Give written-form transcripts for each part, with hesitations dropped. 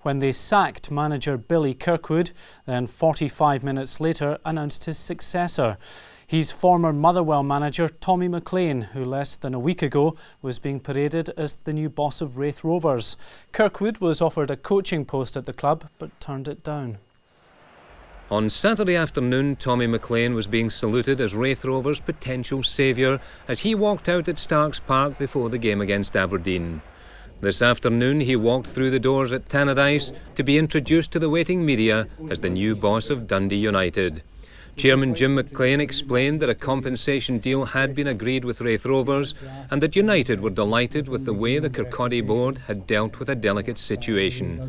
when they sacked manager Billy Kirkwood, then 45 minutes later announced his successor. He's former Motherwell manager Tommy McLean, who less than a week ago was being paraded as the new boss of Raith Rovers. Kirkwood was offered a coaching post at the club but turned it down. On Saturday afternoon, Tommy McLean was being saluted as Raith Rovers' potential saviour as he walked out at Starks Park before the game against Aberdeen. This afternoon he walked through the doors at Tannadice to be introduced to the waiting media as the new boss of Dundee United. Chairman Jim MCLEAN explained that a compensation deal had been agreed with Raith Rovers and that United were delighted with the way the Kirkwood board had dealt with a delicate situation.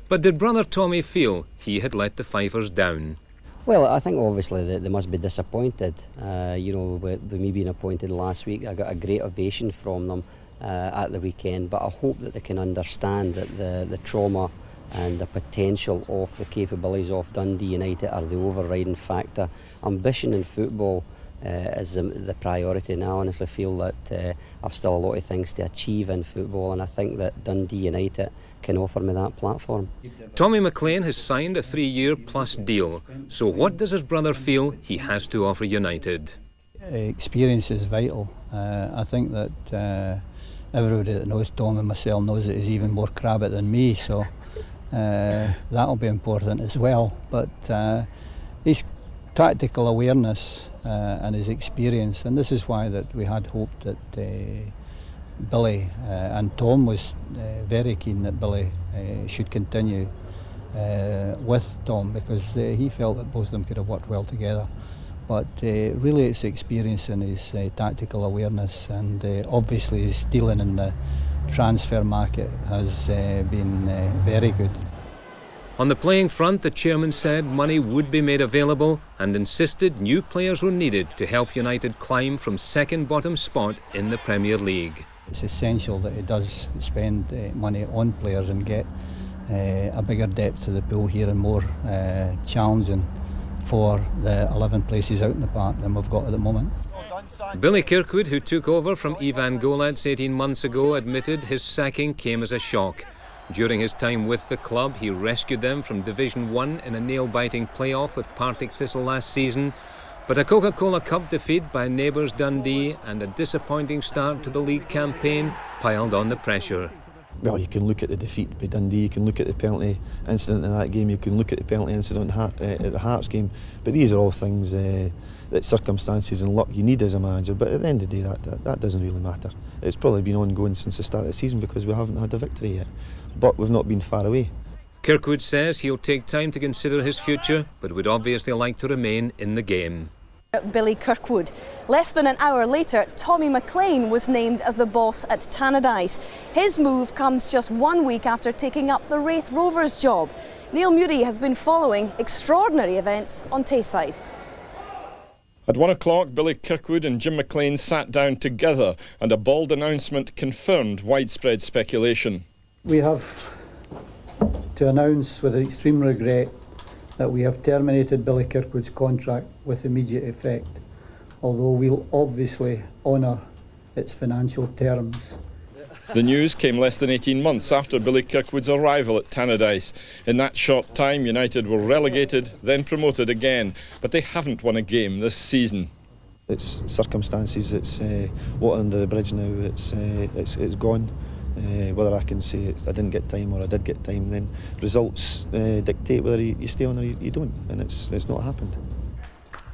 But did brother Tommy feel he had let the Fifers down? Well, I think obviously they must be disappointed. With me being appointed last week, I got a great ovation from them at the weekend, but I hope that they can understand that the trauma and the potential of the capabilities of Dundee United are the overriding factor. Ambition in football is the priority, and I honestly feel that I've still a lot of things to achieve in football, and I think that Dundee United can offer me that platform. Tommy McLean has signed a 3-year plus deal, so what does his brother feel he has to offer United? Experience is vital. I think that everybody that knows Tom and myself knows that he's even more crabbit than me, so that'll be important as well. But his tactical awareness and his experience, and this is why that we had hoped that Billy and Tom was very keen that Billy should continue with Tom, because he felt that both of them could have worked well together. But really it's experience and his tactical awareness, and obviously his dealing in the transfer market has been very good. On the playing front, the chairman said money would be made available and insisted new players were needed to help United climb from second bottom spot in the Premier League. It's essential that he does spend money on players and get a bigger depth to the pool here and more challenging for the 11 places out in the park than we've got at the moment. Billy Kirkwood, who took over from Ivan Goladze 18 months ago, admitted his sacking came as a shock. During his time with the club, he rescued them from Division 1 in a nail-biting playoff with Partick Thistle last season. But a Coca-Cola Cup defeat by neighbours Dundee and a disappointing start to the league campaign piled on the pressure. Well, you can look at the defeat by Dundee, you can look at the penalty incident in that game, you can look at the penalty incident at the Hearts game, but these are all things that circumstances and luck you need as a manager, but at the end of the day that doesn't really matter. It's probably been ongoing since the start of the season because we haven't had a victory yet, but we've not been far away. Kirkwood says he'll take time to consider his future, but would obviously like to remain in the game. Billy Kirkwood. Less than an hour later, Tommy McLean was named as the boss at Tannadice. His move comes just 1 week after taking up the Raith Rovers job. Neil Murray has been following extraordinary events on Tayside. At 1 o'clock, Billy Kirkwood and Jim McLean sat down together and a bald announcement confirmed widespread speculation. We have to announce with extreme regret that we have terminated Billy Kirkwood's contract with immediate effect, although we'll obviously honour its financial terms. The news came less than 18 months after Billy Kirkwood's arrival at Tannadice. In that short time, United were relegated, then promoted again, but they haven't won a game this season. It's circumstances, it's water under the bridge now, it's gone. Whether I can say I didn't get time or I did get time, then results dictate whether you stay on or you don't, and it's not happened.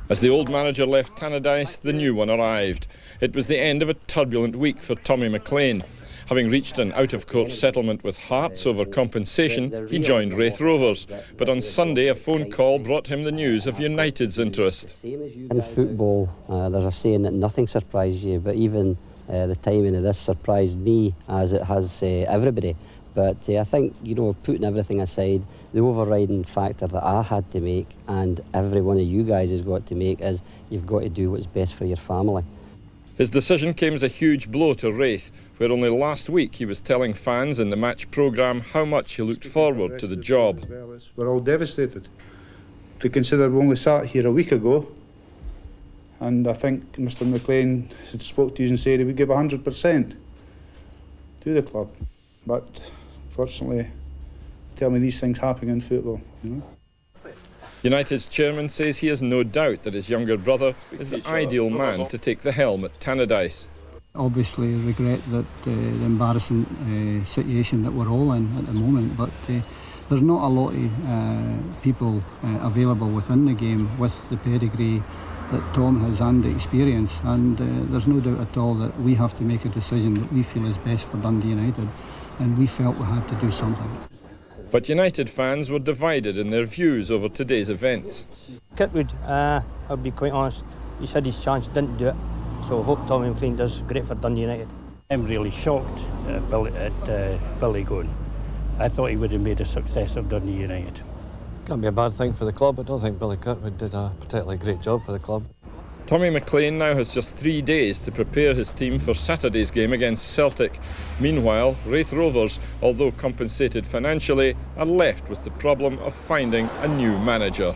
As the old manager left Tannadice, the new one arrived. It was the end of a turbulent week for Tommy McLean. Having reached an out-of-court settlement with Hearts over compensation, he joined Raith Rovers. But on Sunday, a phone call brought him the news of United's interest. In football, there's a saying that nothing surprises you, but even the timing of this surprised me, as it has everybody. But I think, putting everything aside, the overriding factor that I had to make, and every one of you guys has got to make, is you've got to do what's best for your family. His decision came as a huge blow to Raith, where only last week he was telling fans in the match programme how much he looked forward to the job. We're all devastated. To consider we only sat here a week ago, and I think Mr McLean had spoke to you and said he would give 100% to the club. But fortunately, tell me these things happen in football, you know. United's chairman says he has no doubt that his younger brother is the ideal man to take the helm at Tannadice. Obviously regret that the embarrassing situation that we're all in at the moment, but there's not a lot of people available within the game with the pedigree that Tom has and the experience, and there's no doubt at all that we have to make a decision that we feel is best for Dundee United, and we felt we had to do something. But United fans were divided in their views over today's events. Kirkwood, I'll be quite honest, he's had his chance, didn't do it, so I hope Tommy McLean does great for Dundee United. I'm really shocked at Billy going. I thought he would have made a success of Dundee United. Can't be a bad thing for the club. I don't think Billy Kirkwood did a particularly great job for the club. Tommy McLean now has just 3 days to prepare his team for Saturday's game against Celtic. Meanwhile, Raith Rovers, although compensated financially, are left with the problem of finding a new manager.